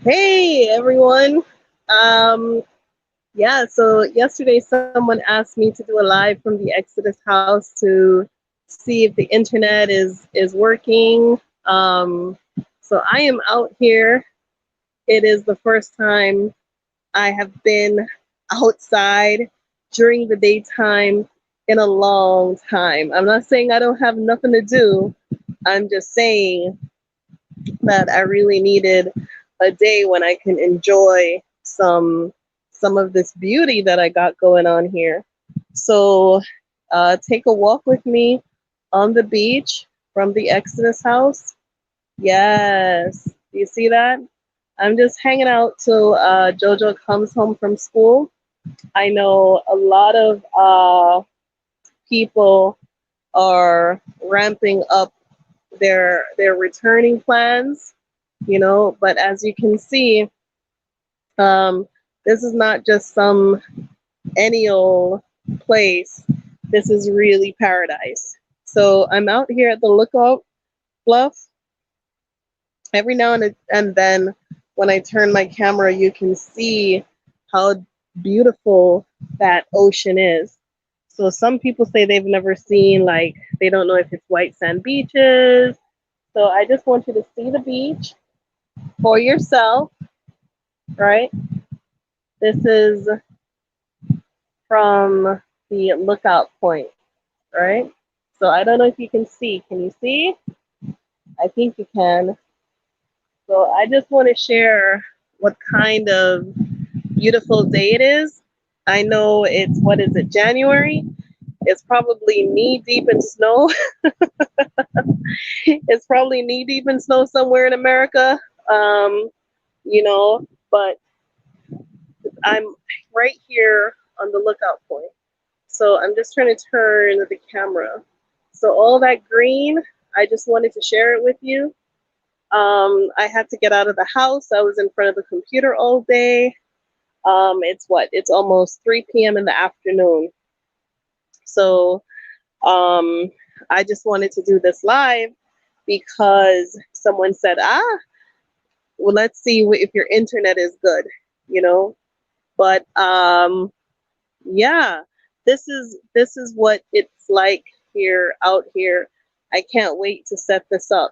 Hey everyone. Um, yeah, so yesterday someone asked me to do a live from the Exodus house to see if the internet is working. So I am out here. It is the first time I have been outside during the daytime in a long time. I'm not saying I don't have nothing to do. I'm just saying that I really needed a day when I can enjoy some of this beauty that I got going on here. So take a walk with me on the beach from the Exodus house. Yes. Do you see that? I'm just hanging out till Jojo comes home from school. I know a lot of people are ramping up their returning plans, but as you can see, um, this is not just some any old place. This is really paradise. So I'm out here at the lookout bluff. Every now and then, when I turn my camera, you can see how beautiful that ocean is. So some people say they've never seen, like, they don't know if it's white sand beaches. So I just want you to see the beach for yourself, right? This is from the lookout point, right? So I don't know if you can see. Can you see? I think you can. So I just want to share what kind of beautiful day it is. I know it's, what is it, January? It's probably knee deep in snow. It's probably knee deep in snow somewhere in America. Um, but I'm right here on the lookout point. So I'm just trying to turn the camera. So all that green, I just wanted to share it with you. I had to get out of the house. I was in front of the computer all day. It's what? It's almost 3 p.m. in the afternoon. So um, I just wanted to do this live because someone said, well, let's see if your internet is good, you know. But yeah, this is what it's like here out here. I can't wait to set this up.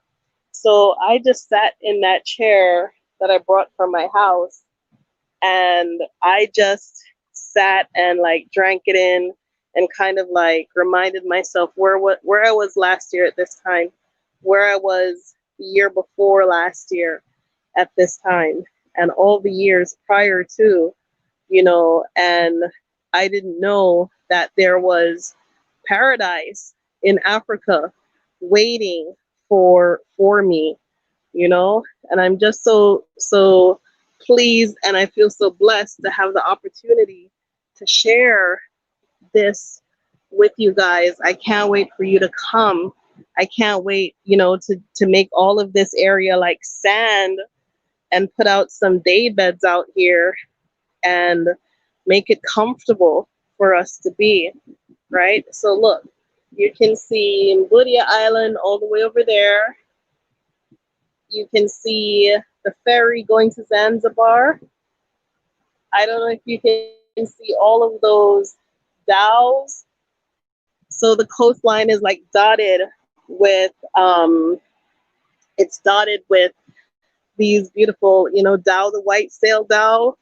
So I just sat in that chair that I brought from my house, and I just sat and like drank it in and kind of like reminded myself where I was last year at this time, where I was the year before last year at this time, and all the years prior to, and I didn't know that there was paradise in Africa waiting for me, and I'm just so pleased, and I feel so blessed to have the opportunity to share this with you guys. I can't wait for you to come. I can't wait, to make all of this area like sand and put out some day beds out here and make it comfortable for us to be, right? So look, you can see Mbudia Island all the way over there. You can see the ferry going to Zanzibar. I don't know if you can see all of those dhows. So the coastline is like dotted with, it's dotted with these beautiful, dhow, the white sail dhow.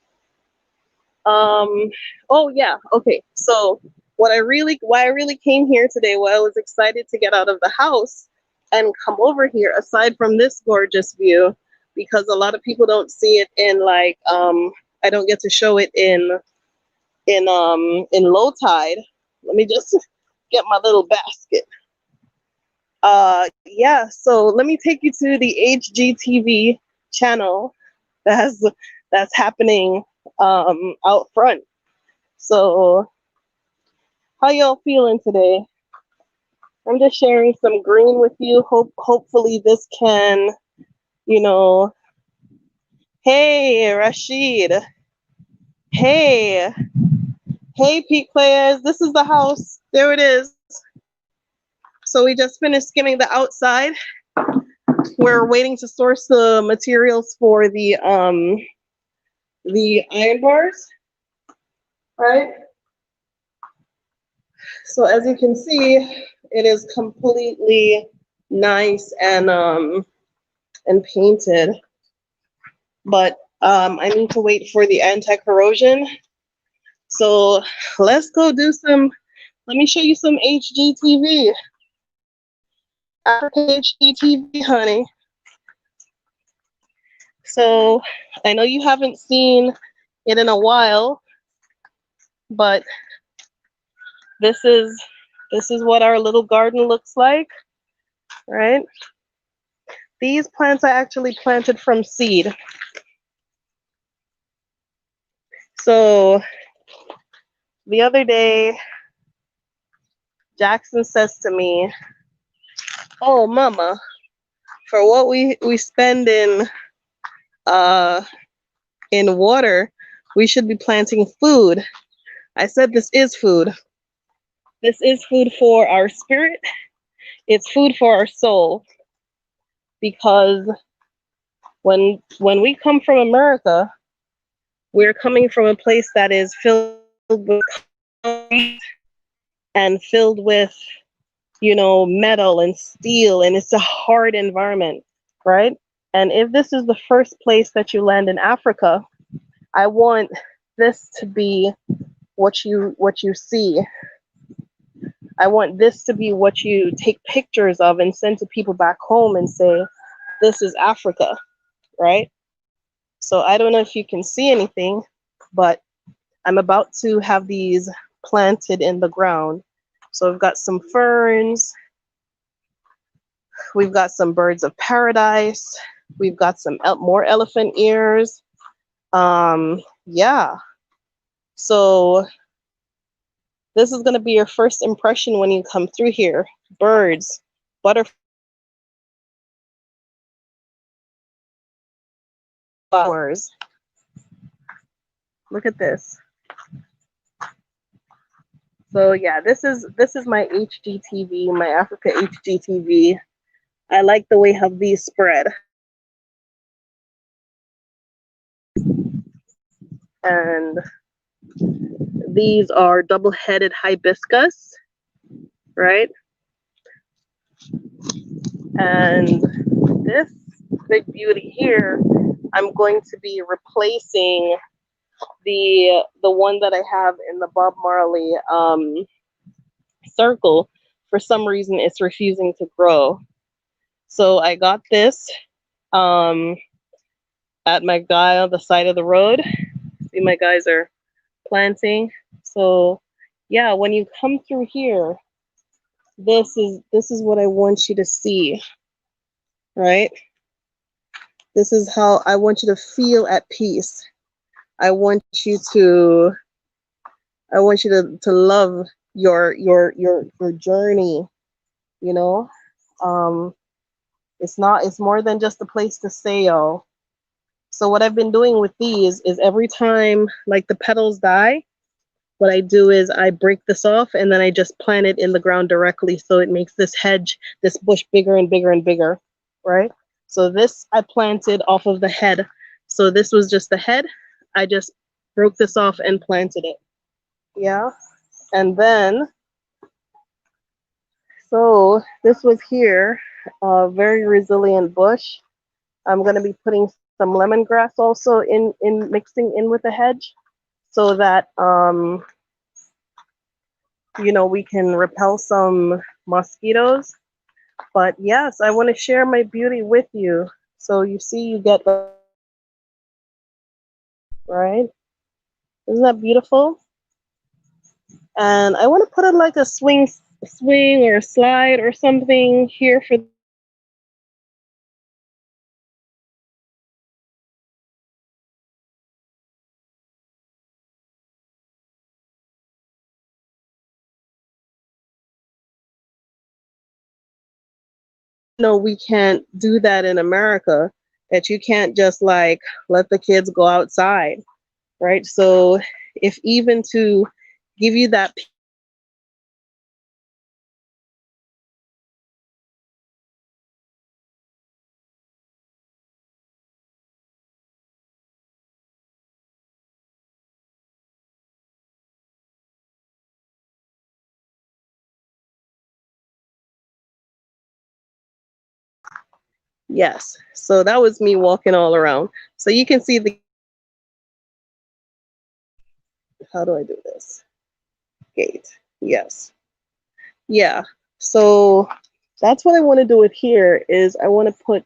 Oh yeah, okay. So why I really came here today, why I was excited to get out of the house and come over here, aside from this gorgeous view, because a lot of people don't see it in like, I don't get to show it in low tide. Let me just get my little basket. Yeah, so let me take you to the HGTV channel that's that's happening out front. So how y'all feeling today? I'm just sharing some green with you. Hopefully this can, you know. Hey, Rashid. Hey, hey, Peak Players. This is the house. There it is. So we just finished skimming the outside. we're waiting to source the materials for the iron bars, right? So as you can see, it is completely nice and painted, but I need to wait for the anti-corrosion. So let's go do some, let me show you some HGTV. African HGTV, honey. So I know you haven't seen it in a while, but this is what our little garden looks like, right? These plants I actually planted from seed. So the other day, Jackson says to me, "Oh, Mama, for what we spend in water, we should be planting food." I said, "This is food. This is food for our spirit. It's food for our soul. Because when we come from America, we're coming from a place that is filled with concrete and filled with, you know, metal and steel, and it's a hard environment, right? And if this is the first place that you land in Africa, I want this to be what you see. I want this to be what you take pictures of and send to people back home and say, this is Africa, right? So I don't know if you can see anything, but I'm about to have these planted in the ground. So we've got some ferns, we've got some birds of paradise, we've got some more elephant ears. Yeah. So this is going to be your first impression when you come through here. Birds, butterflies. Look at this. So yeah, this is my HGTV, my Africa HGTV. I like the way how these spread. And these are double-headed hibiscus, right? And this big beauty here, I'm going to be replacing the one that I have in the Bob Marley circle. For some reason, it's refusing to grow. So I got this at my guy on the side of the road. See, my guys are planting. So yeah, when you come through here, this is what I want you to see, right? This is how I want you to feel at peace. I want you to love your journey, you know. It's more than just a place to stay, y'all. So what I've been doing with these is every time like the petals die, what I do is I break this off and then I just plant it in the ground directly, so it makes this hedge, this bush, bigger and bigger and bigger, right? So this I planted off of the head. So this was just the head. I just broke this off and planted it. Yeah. And then, so this was here, a very resilient bush. I'm going to be putting some lemongrass also in mixing in with the hedge, so that you know, we can repel some mosquitoes. But yes, I want to share my beauty with you. So you see, you get the, right? Isn't that beautiful? And I want to put it like a swing or a slide or something here for no, we can't do that in America, that you can't just like let the kids go outside, right? So if even to give you that Yes. So that was me walking all around. So you can see the, how do I do this? Gate. Yes. Yeah. So that's what I want to do with here is I want to put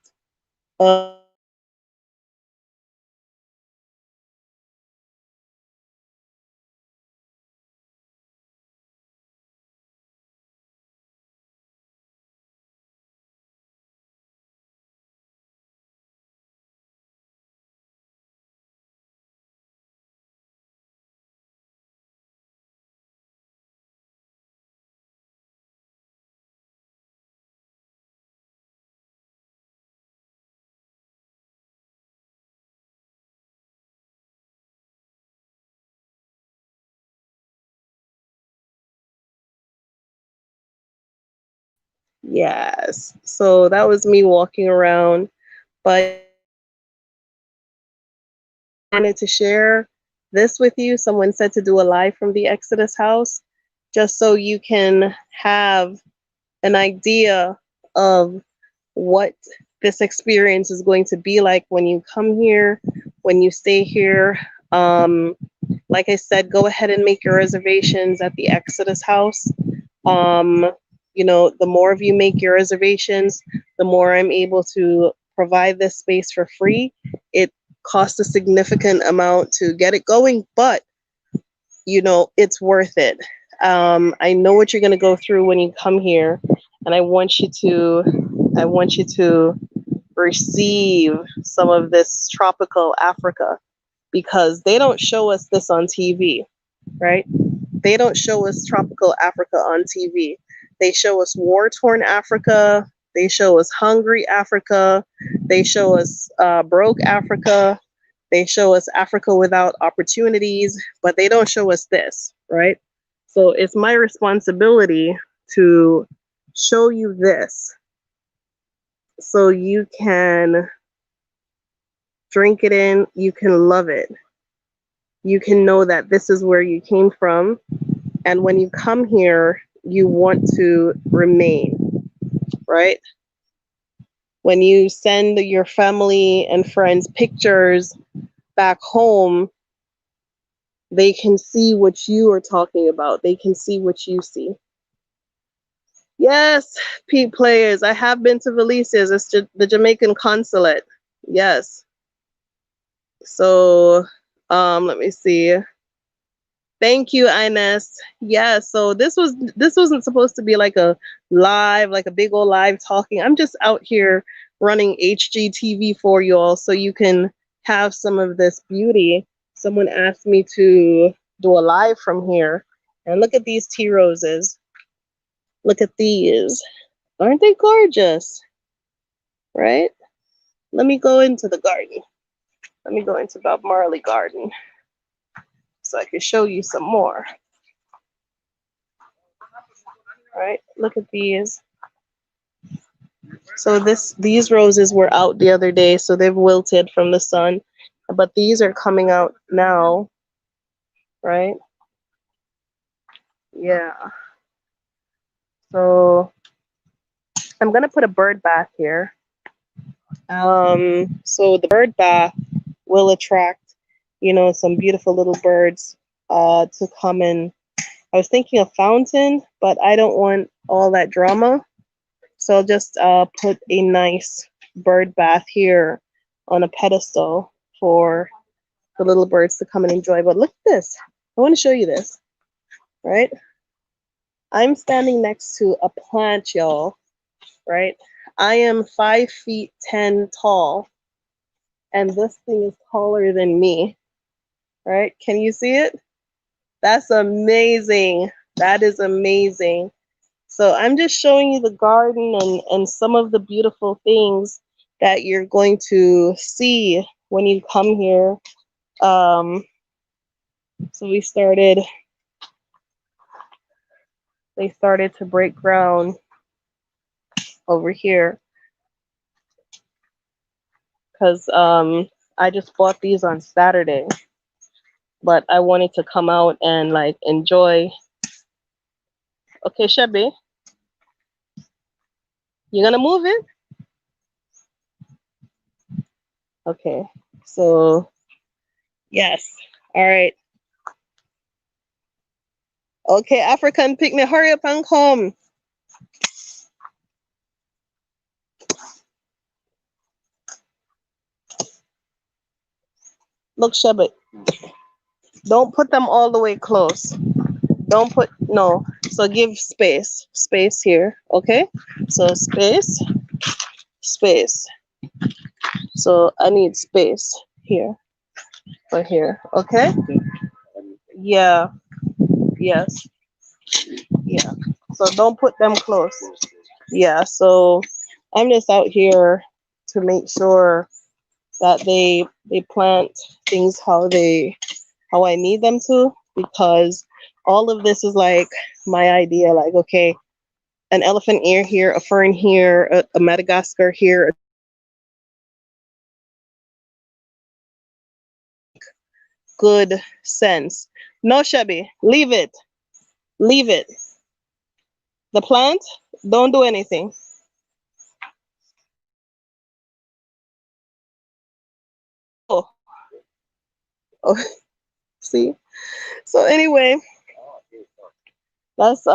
yes. So that was me walking around, but I wanted to share this with you. Someone said to do a live from the Exodus house just so you can have an idea of what this experience is going to be like when you come here, when you stay here. Like I said, go ahead and make your reservations at the Exodus house. Um, you know, the more of you make your reservations, the more I'm able to provide this space for free. It costs a significant amount to get it going, but you know, it's worth it. I know what you're going to go through when you come here, and I want you to receive some of this tropical Africa because they don't show us this on TV, right? They don't show us tropical Africa on TV. They show us war torn Africa. They show us hungry Africa. They show us broke Africa. They show us Africa without opportunities, but they don't show us this, right? So it's my responsibility to show you this so you can drink it in, you can love it. You can know that this is where you came from. And when you come here, you want to remain, right? When you send your family and friends pictures back home, they can see what you are talking about. They can see what you see. Yes, Pete players. I have been to Felicia's. It's the Jamaican consulate. Yes. So, let me see. Thank you, Ines. Yeah, so this wasn't supposed to be like a live, like a big old live talking. I'm just out here running HGTV for you all so you can have some of this beauty. Someone asked me to do a live from here. And look at these tea roses. Look at these. Aren't they gorgeous? Right? Let me go into the garden. Let me go into Bob Marley garden so I can show you some more. Right? Look at these. So these roses were out the other day, so they've wilted from the sun. But these are coming out now, right? Yeah. So I'm gonna put a bird bath here. So the bird bath will attract, you know, some beautiful little birds to come in. I was thinking of fountain, but I don't want all that drama. So I'll just put a nice bird bath here on a pedestal for the little birds to come and enjoy. But look at this. I want to show you this, right? I'm standing next to a plant, y'all, right? I am 5'10" tall, and this thing is taller than me, right? Can you see it? That's amazing. That is amazing. So I'm just showing you the garden and some of the beautiful things that you're going to see when you come here. So they started to break ground over here because I just bought these on Saturday, but I wanted to come out and like enjoy. Okay, Shabby, you gonna move it? Okay. So yes. All right. Okay, African picnic, hurry up and come. Look, Shabbat. Don't put them all the way close. Don't put no. So give space. Space here. Okay? So space, space. So I need space here for here. Okay? Yeah. Yes. Yeah. So don't put them close. Yeah. So I'm just out here to make sure that they plant things how I need them to, because all of this is like my idea. Like, okay, an elephant ear here, a fern here, a Madagascar here, good sense. No, Shabby, leave it. Leave it. The plant, don't do anything. Oh, oh see? So anyway, that's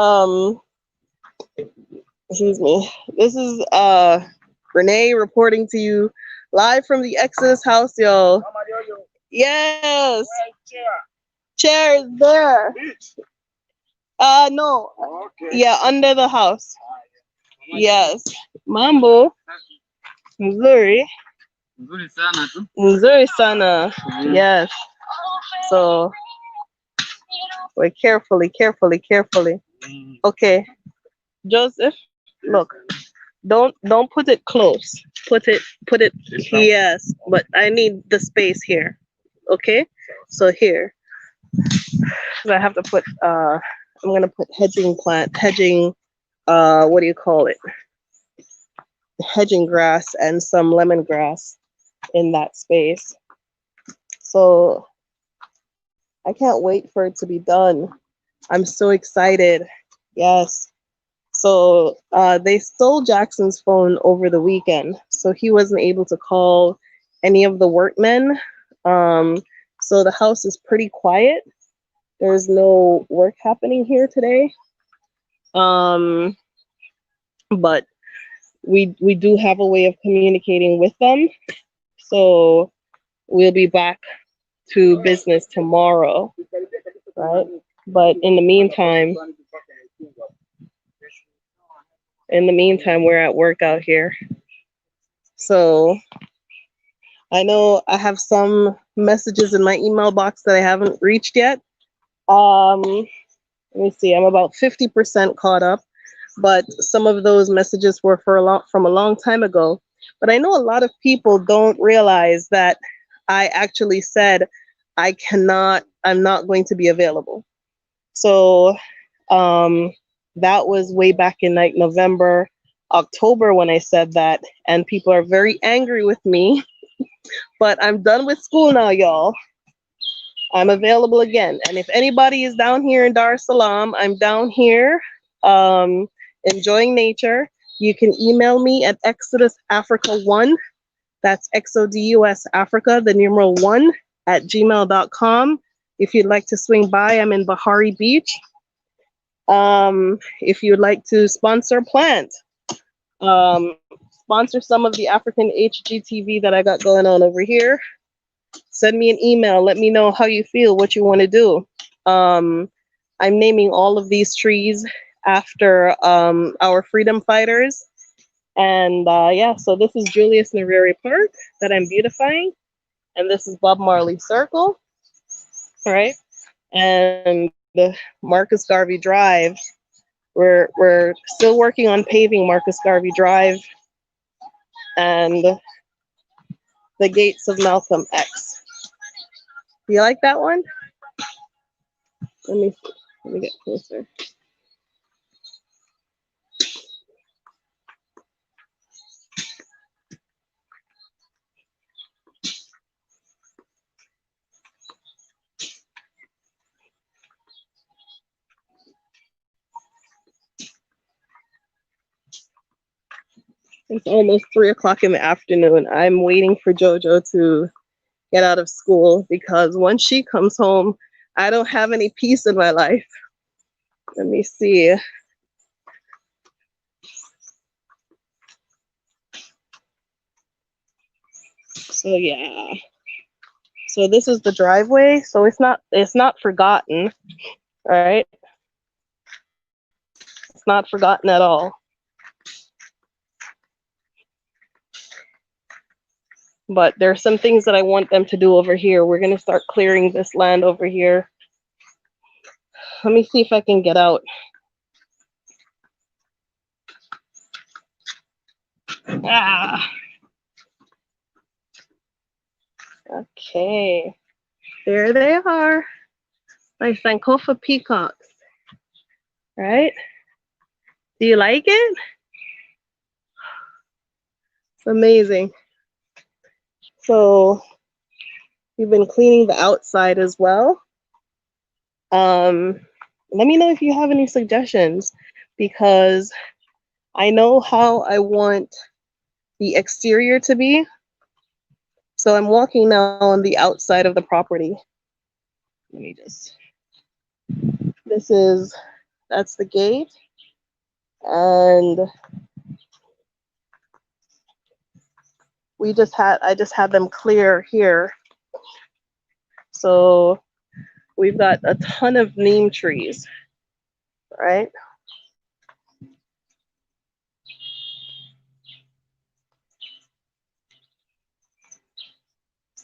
excuse me. This is Renee reporting to you live from the Exodus House, y'all. Yes. Chair is there. No. Yeah, under the house. Yes. Mambo. Missouri. Missouri sana. Yes. So wait, carefully. Okay. Joseph, look. Don't put it close. Put it yes, but I need the space here. Okay? So here. So I have to put I'm gonna put hedging what do you call it? Hedging grass and some lemongrass in that space. So I can't wait for it to be done. I'm so excited. Yes. So they stole Jackson's phone over the weekend, so he wasn't able to call any of the workmen. So the house is pretty quiet. There's no work happening here today. Um, but we do have a way of communicating with them. So we'll be back to business tomorrow, right? But in the meantime, we're at work out here. So I know I have some messages in my email box that I haven't reached yet. Let me see. I'm about 50% caught up, but some of those messages were from a long time ago. But I know a lot of people don't realize that I actually said I'm not going to be available. So that was way back in like November, October when I said that, and people are very angry with me. But I'm done with school now, y'all. I'm available again. And if anybody is down here in Dar es Salaam, I'm down here enjoying nature. You can email me at ExodusAfrica1. That's XODUS Africa, the numeral 1 at gmail.com. If you'd like to swing by, I'm in Bahari Beach. If you'd like to sponsor a plant, sponsor some of the African HGTV that I got going on over here, send me an email. Let me know how you feel, what you want to do. I'm naming all of these trees after our freedom fighters. And yeah, so this is Julius Nyerere Park that I'm beautifying. And this is Bob Marley Circle. All right. And Marcus Garvey Drive. We're still working on paving Marcus Garvey Drive and the gates of Malcolm X. Do you like that one? Let me get closer. It's almost 3 o'clock in the afternoon. I'm waiting for JoJo to get out of school because once she comes home, I don't have any peace in my life. Let me see. So yeah. So this is the driveway. So it's not forgotten, right? It's not forgotten at all. But there's some things that I want them to do over here. We're gonna start clearing this land over here. Let me see if I can get out. Ah. Okay. There they are. My Sankofa peacocks. Right? Do you like it? It's amazing. So we've been cleaning the outside as well. Let me know if you have any suggestions because I know how I want the exterior to be. So I'm walking now on the outside of the property. Let me just, that's the gate. And I just had them clear here. So we've got a ton of neem trees, right?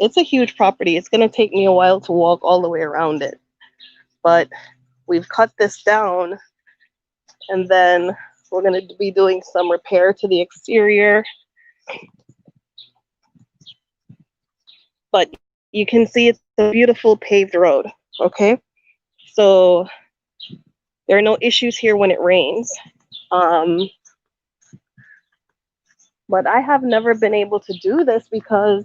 It's a huge property. It's going to take me a while to walk all the way around it. But we've cut this down and then we're going to be doing some repair to the exterior. But you can see it's a beautiful paved road, okay? So there are no issues here when it rains. But I have never been able to do this because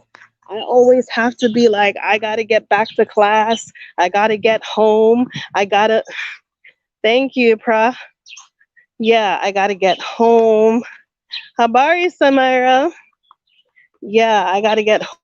I always have to be like, I got to get back to class. I got to get home. Thank you, Pra. Yeah, I got to get home. Habari, Samira. Yeah, I got to get home.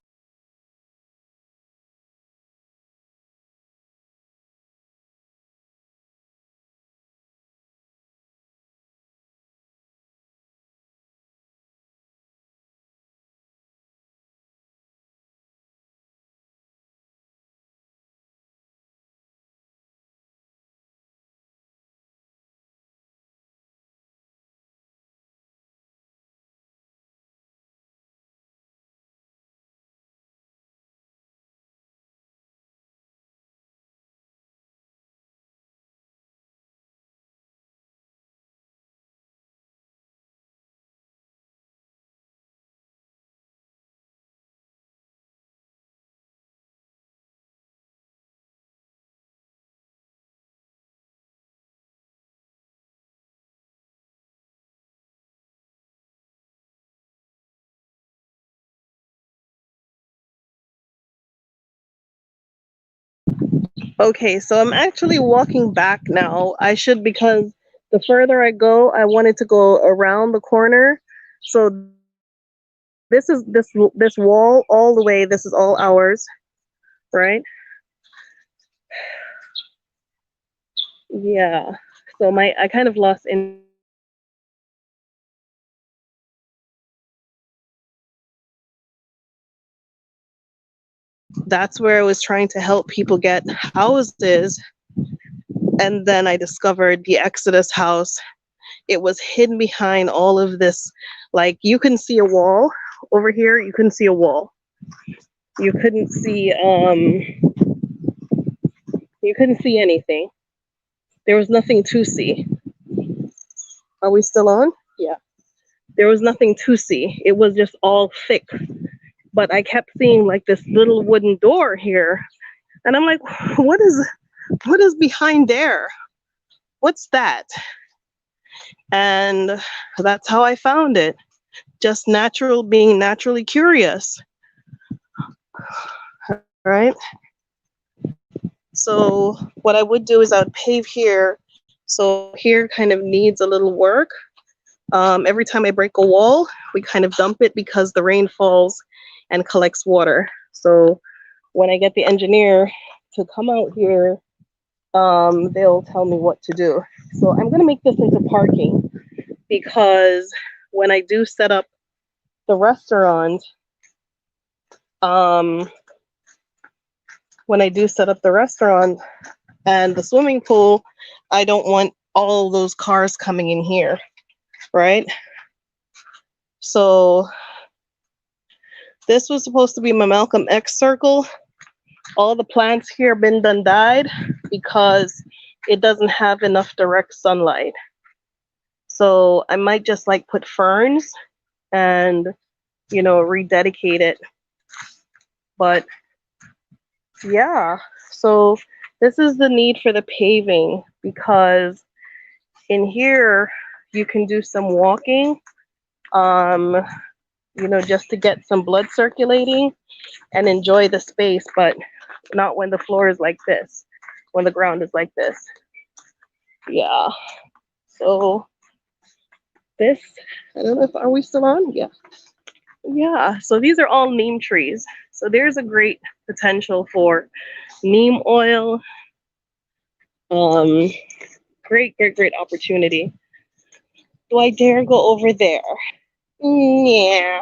Okay, so I'm actually walking back now. I should because the further I go, I wanted to go around the corner. So this wall all the way. This is all ours, right? Yeah. So I kind of lost in. That's where I was trying to help people get houses. And then I discovered the Exodus House. It was hidden behind all of this. Like you can see a wall over here. You couldn't see a wall. You couldn't see anything. There was nothing to see. Are we still on? Yeah. There was nothing to see. It was just all thick. But I kept seeing like this little wooden door here. And I'm like, what is behind there? What's that? And that's how I found it. Just being naturally curious. Right? So what I would do is I would pave here. So here kind of needs a little work, Every time I break a wall, we kind of dump it because the rain falls and collects water. So when I get the engineer to come out here, they'll tell me what to do. So I'm going to make this into parking because when I do set up the restaurant, um, and the swimming pool, I don't want all those cars coming in here, right? So this was supposed to be my Malcolm X circle. All the plants here been done died because it doesn't have enough direct sunlight. So I might just like put ferns and, you know, rededicate it. But yeah, so this is the need for the paving because in here you can do some walking, you know, just to get some blood circulating and enjoy the space, but not when the floor is like this, when the ground is like this. Yeah, so this, I don't know if, are we still on? Yeah. Yeah, so these are all neem trees. So there's a great potential for neem oil. Great, great, great opportunity. Do I dare go over there? Yeah.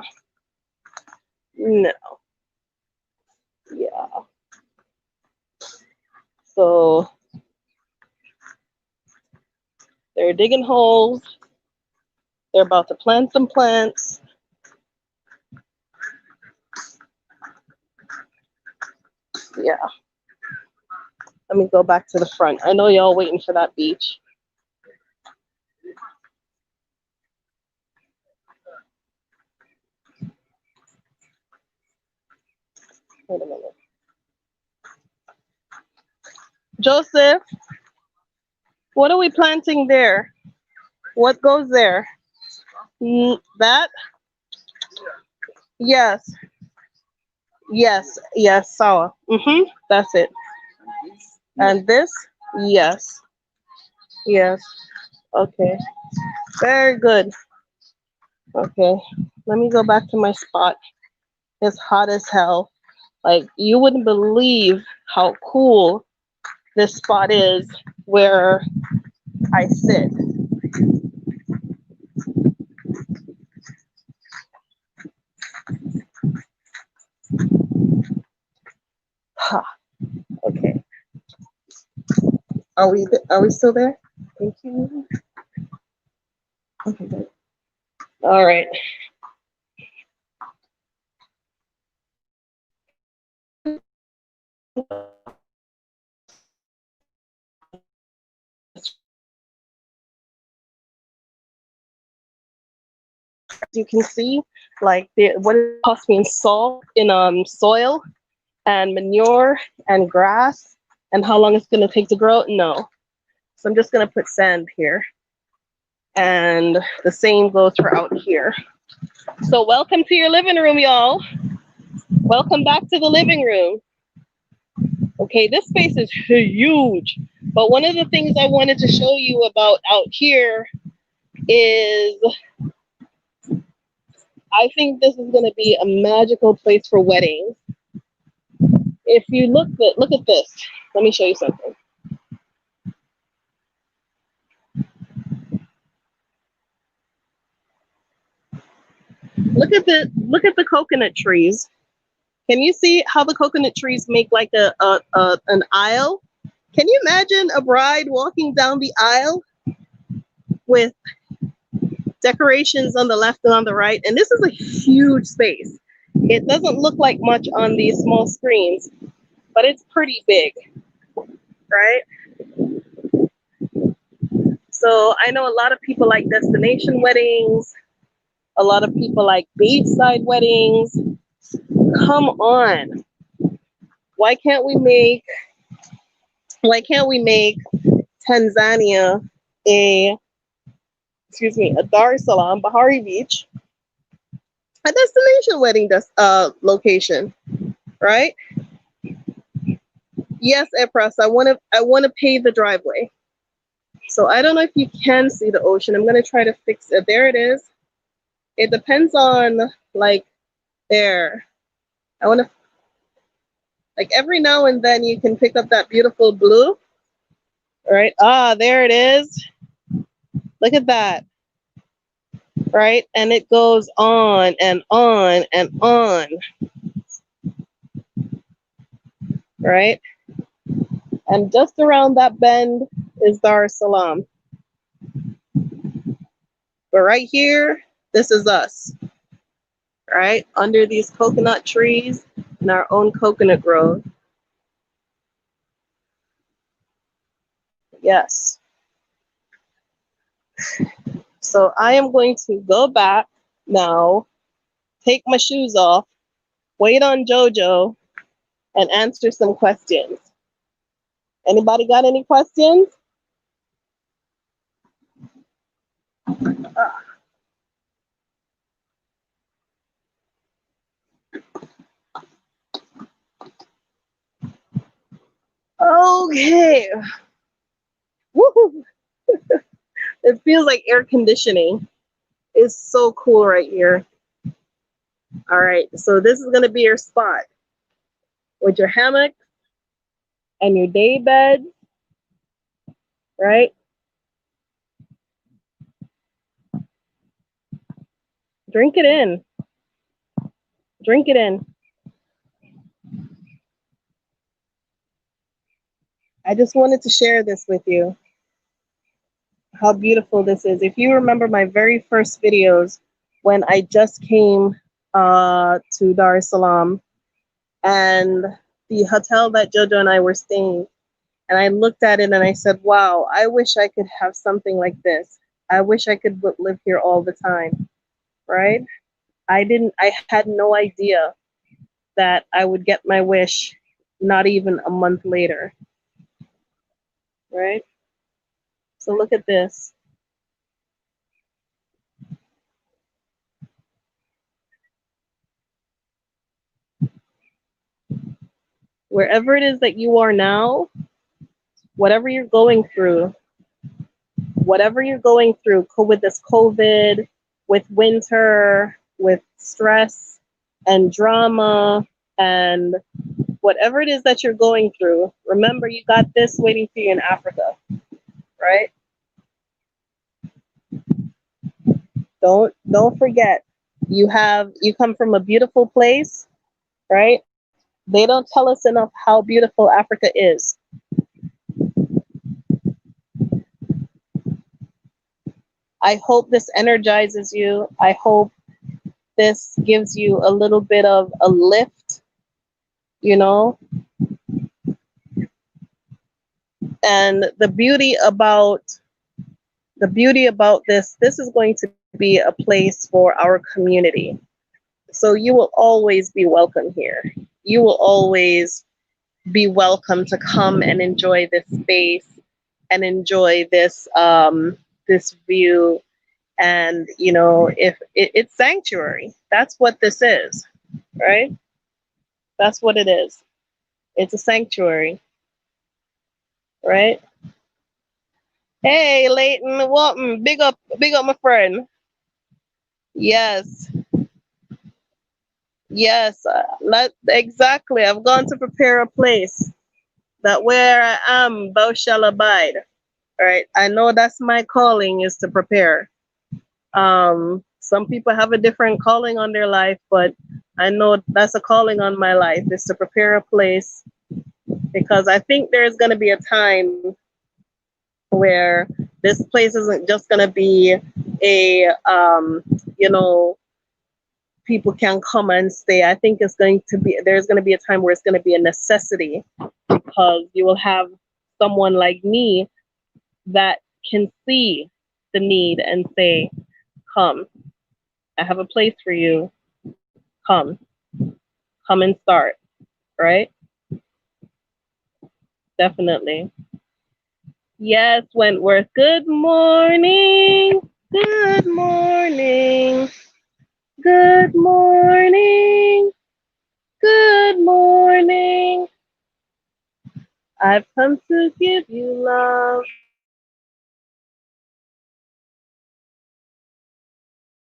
No. Yeah. So they're digging holes. They're about to plant some plants. Yeah. Let me go back to the front. I know y'all waiting for that beach. Wait a minute. Joseph, what are we planting there? What goes there? That? Yes. Yes. Yes. Sour. That's it. And this? Yes. Yes. Okay. Very good. Okay. Let me go back to my spot. It's hot as hell. Like, you wouldn't believe how cool this spot is where I sit. Ha. Okay. Are we still there? Thank you. Okay, good. All right. You can see, like, what it costs me in salt, in soil and manure and grass, and how long it's going to take to grow. No. So I'm just going to put sand here. And the same goes for out here. So welcome to your living room, y'all. Welcome back to the living room. Okay, this space is huge. But one of the things I wanted to show you about out here is I think this is going to be a magical place for weddings. If you look at this, let me show you something. Look at the coconut trees. Can you see how the coconut trees make like an aisle? Can you imagine a bride walking down the aisle with decorations on the left and on the right? And this is a huge space. It doesn't look like much on these small screens, but it's pretty big, right? So I know a lot of people like destination weddings. A lot of people like beachside weddings. Come on. Why can't we make Tanzania a Dar es Salaam, Bahari Beach, a destination wedding location, right? Yes, Epras, I want to pave the driveway. So I don't know if you can see the ocean. I'm gonna try to fix it. There it is. It depends on like there. I wanna like every now and then you can pick up that beautiful blue. All right. Ah, there it is. Look at that. Right? And it goes on and on and on. Right? And just around that bend is Dar es Salaam. But right here, this is us. Right? Under these coconut trees in our own coconut grove. Yes. So I am going to go back now, take my shoes off, wait on JoJo, and answer some questions. Anybody got any questions? Okay. Woo-hoo. It feels like air conditioning. It's so cool right here. All right, so this is gonna be your spot with your hammock and your day bed, right? Drink it in. Drink it in. I just wanted to share this with you, how beautiful this is. If you remember my very first videos when I just came to Dar es Salaam and the hotel that Jojo and I were staying, and I looked at it and I said, wow, I wish I could have something like this. I wish I could live here all the time, right? I had no idea that I would get my wish not even a month later, right? So look at this. Wherever it is that you are now, whatever you're going through, with this COVID, with winter, with stress and drama, and whatever it is that you're going through, remember you got this waiting for you in Africa, right? Don't forget. You come from a beautiful place, right? They don't tell us enough how beautiful Africa is. I hope this energizes you. I hope this gives you a little bit of a lift, you know? And the beauty about this is going to be a place for our community. So you will always be welcome here. You will always be welcome to come and enjoy this space and enjoy this view. And if it's sanctuary, that's what this is, right? That's what it is. It's a sanctuary, right? Hey, Leighton Walton, big up, my friend. Yes, yes. Exactly. I've gone to prepare a place that where I am, thou shall abide. All right. I know that's my calling is to prepare. Some people have a different calling on their life, but I know that's a calling on my life is to prepare a place because I think there's going to be a time where this place isn't just going to be a you know people can come and stay. I think there's going to be a time where it's going to be a necessity because you will have someone like me that can see the need and say, come, I have a place for you. Come and start, right? Definitely. Yes, Wentworth. Good morning. Good morning. Good morning. Good morning. I've come to give you love.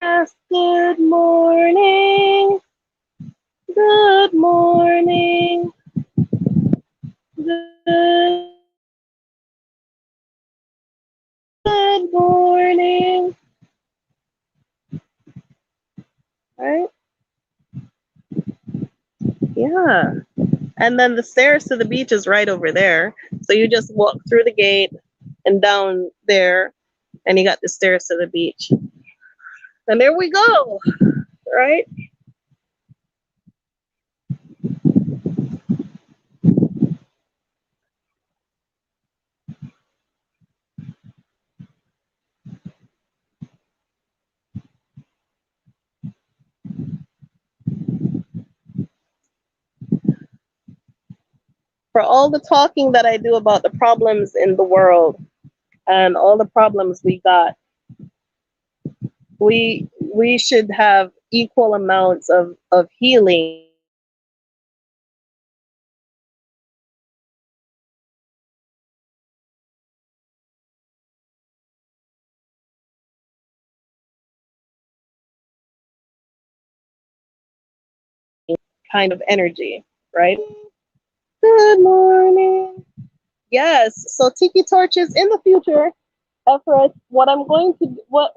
Yes, good morning. Good morning. Good morning. Right? Yeah. And then the stairs to the beach is right over there. So you just walk through the gate and down there, and you got the stairs to the beach. And there we go. Right? For all the talking that I do about the problems in the world and all the problems we got, we should have equal amounts of healing kind of energy, right? Good morning. Yes. So tiki torches in the future, Efforts. What I'm going to what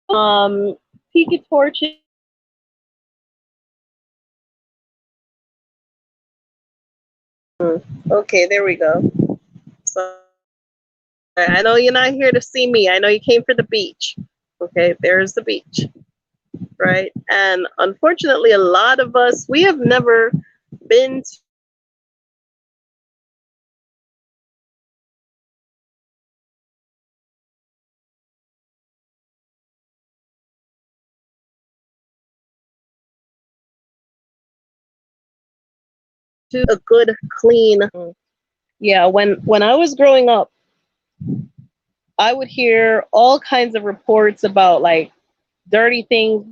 um tiki torches. Okay, there we go. So I know you're not here to see me. I know you came for the beach. Okay, there's the beach, right? And unfortunately, a lot of us we have never been to a good, clean. Yeah, when I was growing up, I would hear all kinds of reports about like dirty things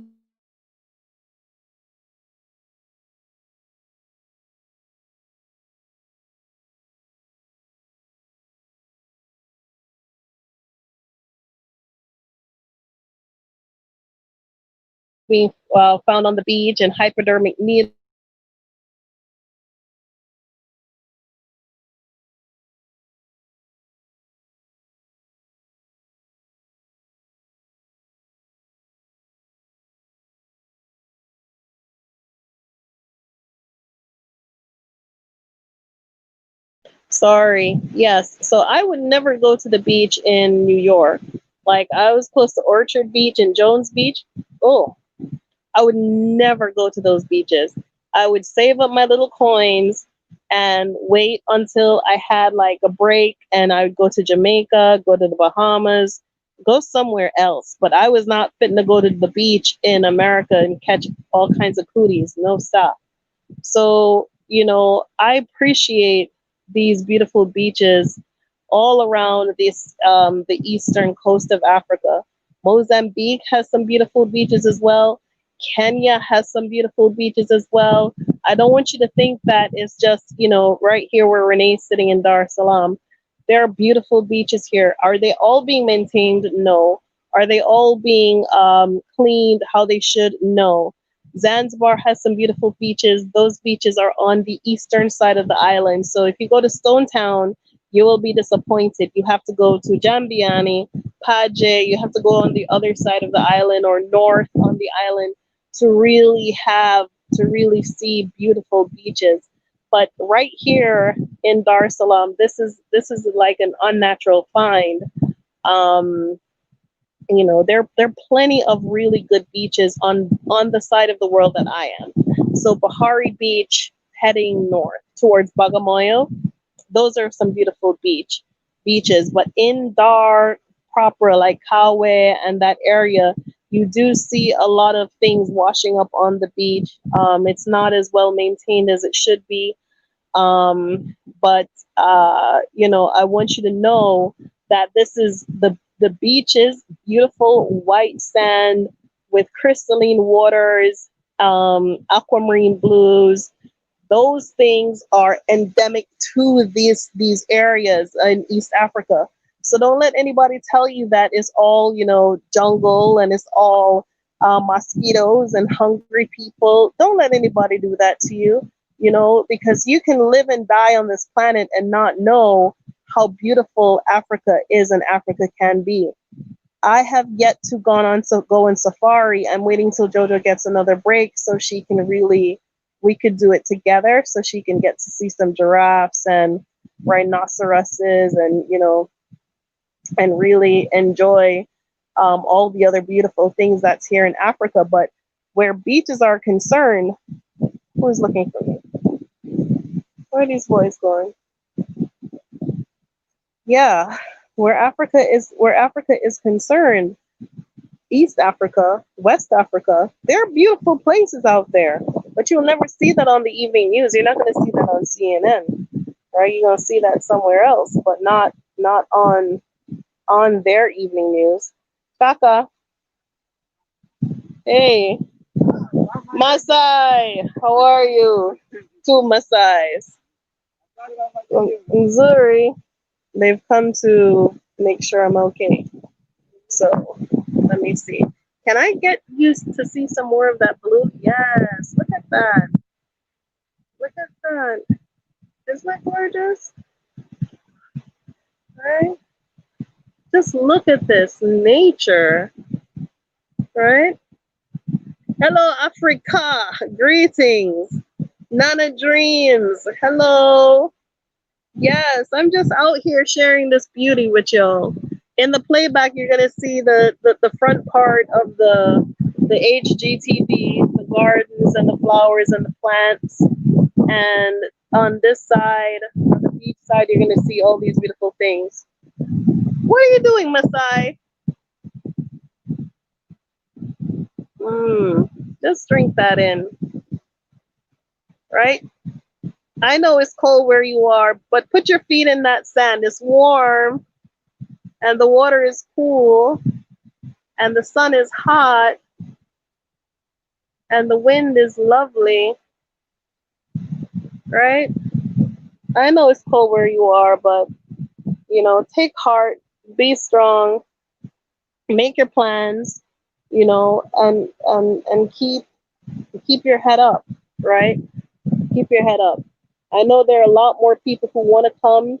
being found on the beach and hypodermic needles. Sorry. Yes. So I would never go to the beach in New York. Like I was close to Orchard Beach and Jones Beach. Oh, I would never go to those beaches. I would save up my little coins and wait until I had like a break and I would go to Jamaica, go to the Bahamas, go somewhere else. But I was not fitting to go to the beach in America and catch all kinds of cooties. No stop. So, I appreciate these beautiful beaches all around the eastern coast of Africa. Mozambique has some beautiful beaches as well. Kenya has some beautiful beaches as well. I don't want you to think that it's just, right here where Renee's sitting in Dar es Salaam. There are beautiful beaches here. Are they all being maintained? No. Are they all being cleaned how they should? No. Zanzibar has some beautiful beaches. Those beaches are on the eastern side of the island. So if you go to Stone Town, you will be disappointed. You have to go to Jambiani, Paje, you have to go on the other side of the island or north on the island to really see beautiful beaches. But right here in Dar es Salaam, this is like an unnatural find. Um, there are plenty of really good beaches on the side of the world that I am. So Bahari Beach, heading north towards Bagamoyo, those are some beautiful beaches. But in Dar proper, like Kawe and that area, you do see a lot of things washing up on the beach. It's not as well maintained as it should be. But I want you to know that this is the beaches, beautiful white sand with crystalline waters, aquamarine blues. Those things are endemic to these areas in East Africa. So don't let anybody tell you that it's all, jungle and it's all mosquitoes and hungry people. Don't let anybody do that to you, because you can live and die on this planet and not know how beautiful Africa is and Africa can be. I have yet to go on safari. I'm waiting till Jojo gets another break so she can we could do it together so she can get to see some giraffes and rhinoceroses and, and really enjoy all the other beautiful things that's here in Africa. But where beaches are concerned, who's looking for me? Where are these boys going? Yeah, where Africa is concerned, East Africa, West Africa, there are beautiful places out there, but you'll never see that on the evening news. You're not going to see that on CNN, right? You're going to see that somewhere else, but not on their evening news. Kaka, hey, Masai, how are you? Two Masais. Missouri, they've come to make sure I'm okay. So let me see. Can I get used to see some more of that blue? Yes, look at that. Look at that. Isn't that gorgeous? Right? Just look at this nature, right? Hello, Africa. Greetings. Nana Dreams. Hello. Yes, I'm just out here sharing this beauty with y'all. In the playback, you're gonna see the front part of the HGTV, the gardens and the flowers and the plants. And on this side, on the beach side, you're gonna see all these beautiful things. What are you doing, Masai? Just drink that in, right? I know it's cold where you are, but put your feet in that sand. It's warm, and the water is cool, and the sun is hot, and the wind is lovely, right? I know it's cold where you are, but take heart, be strong, make your plans, and keep your head up, right? Keep your head up. I know there are a lot more people who want to come,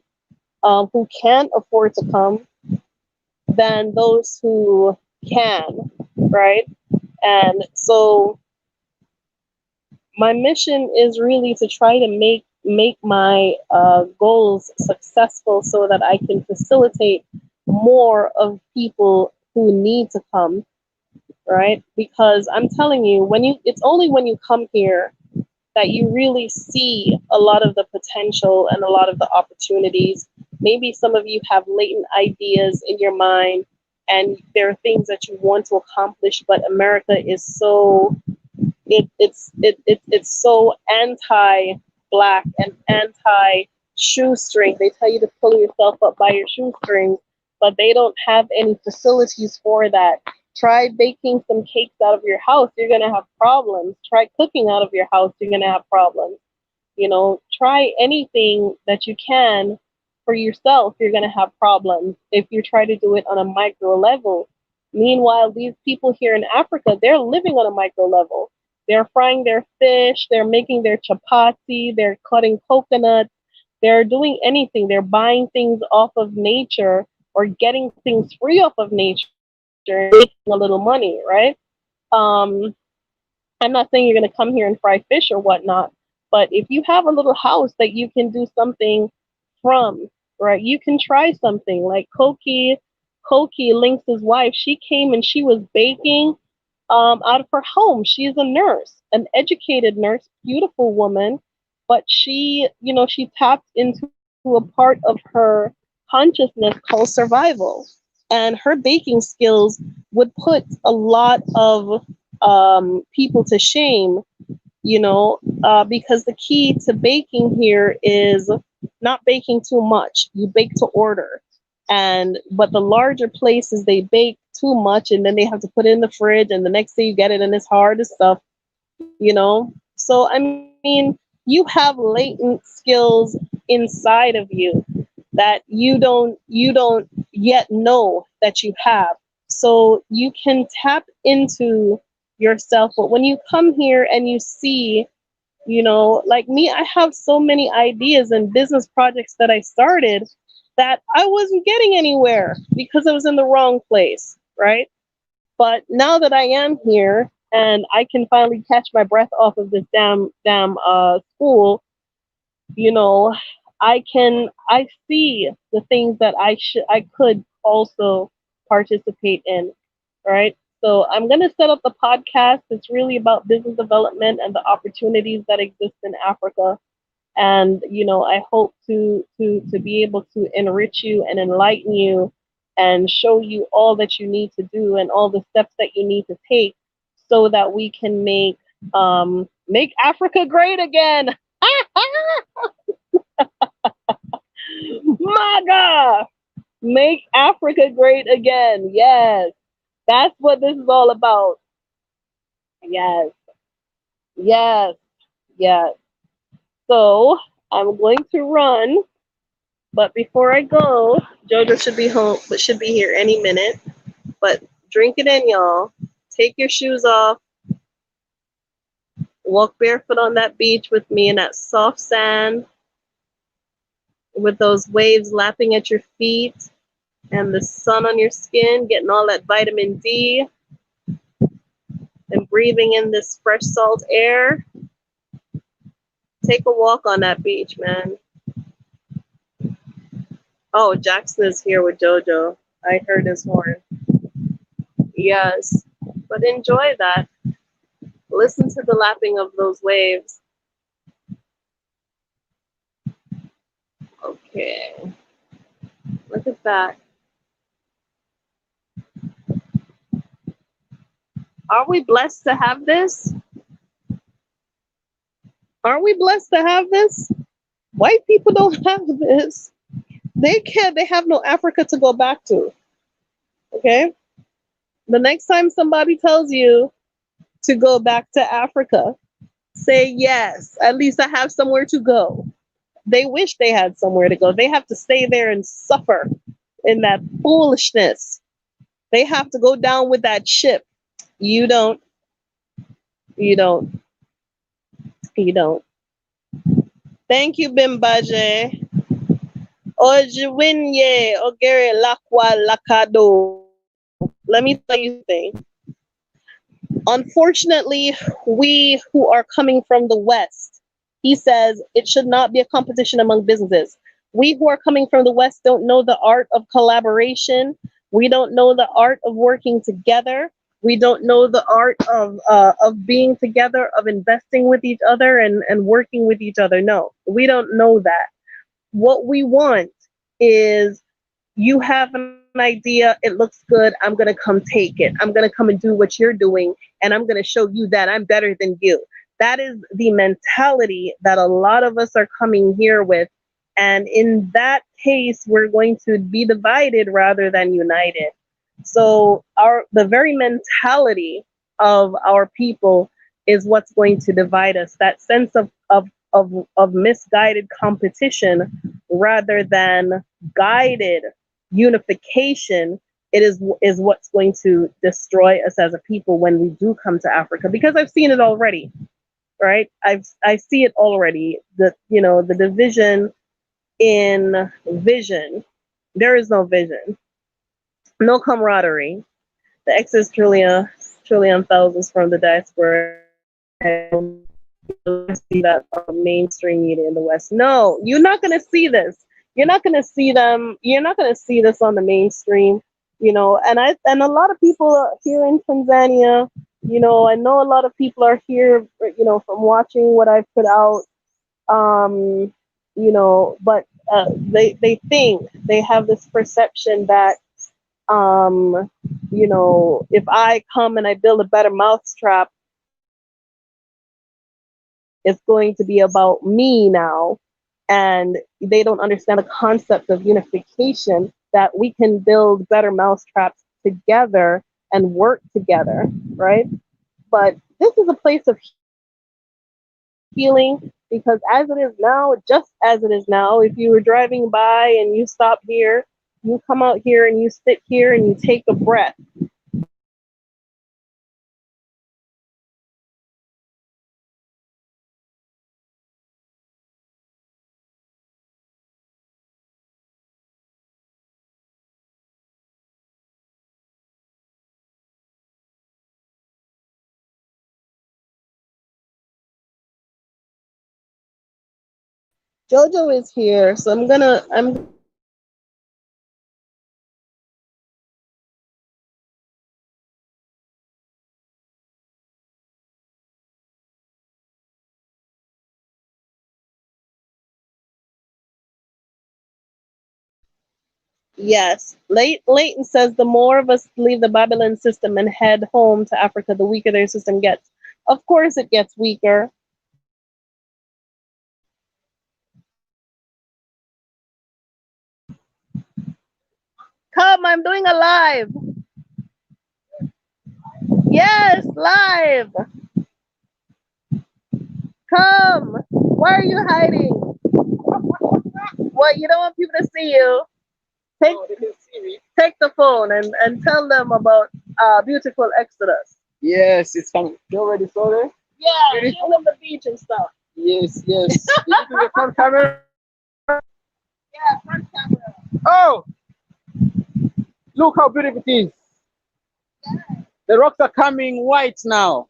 who can't afford to come, than those who can, right? And so my mission is really to try to make my goals successful so that I can facilitate more of people who need to come, right? Because I'm telling you, it's only when you come here that you really see a lot of the potential and a lot of the opportunities. Maybe some of you have latent ideas in your mind and there are things that you want to accomplish, but America is so it's so anti-black and anti-shoestring. They tell you to pull yourself up by your shoestrings, but they don't have any facilities for that. Try baking some cakes out of your house, you're gonna have problems. Try cooking out of your house, you're gonna have problems. Try anything that you can for yourself, you're gonna have problems if you try to do it on a micro level. Meanwhile, these people here in Africa, they're living on a micro level. They're frying their fish, they're making their chapati, they're cutting coconuts, they're doing anything. They're buying things off of nature or getting things free off of nature and making a little money, right? Um, I'm not saying you're going to come here and fry fish or whatnot, but if you have a little house that you can do something from, right, you can try something like Koki Lynx's wife. She came and she was baking out of her home. She's a nurse, an educated nurse, beautiful woman, but she tapped into a part of her consciousness called survival. And her baking skills would put a lot of people to shame, because the key to baking here is not baking too much. You bake to order. But the larger places, they bake too much, and then they have to put it in the fridge, and the next day you get it and it's hard as stuff, you know. So I mean, you have latent skills inside of you that you don't yet know that you have. So you can tap into yourself. But when you come here and you see, like me, I have so many ideas and business projects that I started that I wasn't getting anywhere because I was in the wrong place, right? But now that I am here and I can finally catch my breath off of this damn school, you know, I see the things that I could also participate in, right? So I'm gonna set up the podcast. It's really about business development and the opportunities that exist in Africa. And I hope to be able to enrich you and enlighten you and show you all that you need to do and all the steps that you need to take so that we can make Africa great again. Maga, make Africa great again. Yes, that's what this is all about. Yes, yes, yes. So I'm going to run. But before I go, Jojo should be home, but should be here any minute. But drink it in, y'all. Take your shoes off. Walk barefoot on that beach with me in that soft sand with those waves lapping at your feet and the sun on your skin, getting all that vitamin D and breathing in this fresh salt air. Take a walk on that beach, man. Oh, Jackson is here with Jojo. I heard his horn. Yes, but enjoy that. Listen to the lapping of those waves. Okay, look at that. Are we blessed to have this? Aren't we blessed to have this? White people don't have this. They can't, they have no Africa to go back to. Okay? The next time somebody tells you to go back to Africa, say yes. At least I have somewhere to go. They wish they had somewhere to go. They have to stay there and suffer in that foolishness. They have to go down with that ship. You don't. You don't. You don't. Thank you, Bimbaje. Ojwinye Ogere Lakwa Lakado. Let me tell you something. Unfortunately, we who are coming from the West, he says it should not be a competition among businesses. We who are coming from the West don't know the art of collaboration. We don't know the art of working together. We don't know the art of being together, of investing with each other and working with each other. No, we don't know that. What we want is you have an idea, it looks good, I'm going to come take it. I'm going to come and do what you're doing, and I'm going to show you that I'm better than you. That is the mentality that a lot of us are coming here with. And in that case, we're going to be divided rather than united. So the very mentality of our people is what's going to divide us. That sense of misguided competition rather than guided unification, it is what's going to destroy us as a people when we do come to Africa. Because I've seen it already, right? I see it already. The division in vision. There is no vision, no camaraderie. The excess trillion thousands from the diaspora. See that on mainstream media in the West. No, you're not going to see this. You're not going to see them. You're not going to see this on the mainstream. And a lot of people here in Tanzania. I know a lot of people are here. From watching what I've put out. But they think they have this perception that if I come and I build a better mousetrap, it's going to be about me now. And they don't understand the concept of unification, that we can build better mousetraps together and work together, right? But this is a place of healing because as it is now, just as it is now, if you were driving by and you stop here, you come out here and you sit here and you take a breath. Jojo is here, so I'm yes. Leighton says the more of us leave the Babylon system and head home to Africa, the weaker their system gets. Of course it gets weaker. Come, I'm doing a live. Yes, live. Come. Why are you hiding? What, you don't want people to see you? Take, Oh, they can see me. take the phone and tell them about beautiful Exodus. Yes, it's coming. You already saw it? Yeah, Beautiful. show them the beach and stuff. Yes, yes. Is it in the front camera? Yeah, front camera. Oh, look how beautiful it is. The rocks are coming white now.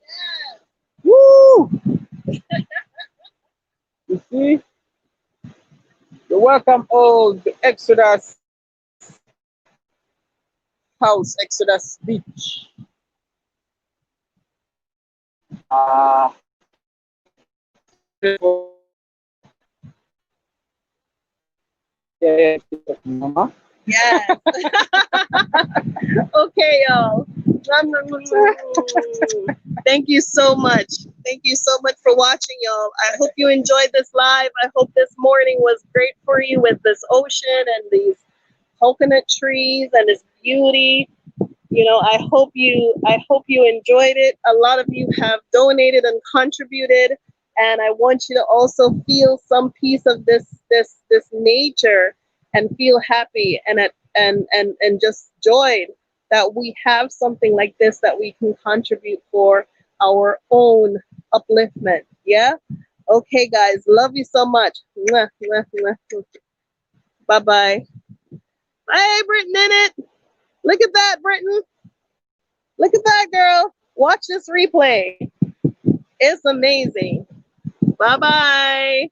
Woo! You see? You're welcome all the Exodus House, Exodus Beach. Beautiful. Yeah, mama. Yes. Okay, y'all. Thank you so much. Thank you so much for watching, y'all. I hope you enjoyed this live. I hope this morning was great for you with this ocean and these coconut trees and this beauty. You know, I hope you enjoyed it. A lot of you have donated and contributed, and I want you to also feel some piece of this nature and feel happy and just joyed that we have something like this that we can contribute for our own upliftment. Yeah? Okay, guys, love you so much. Mwah, mwah, mwah. Bye-bye. Hey, Britton in it. Look at that, Britton. Look at that, girl. Watch this replay. It's amazing. Bye bye.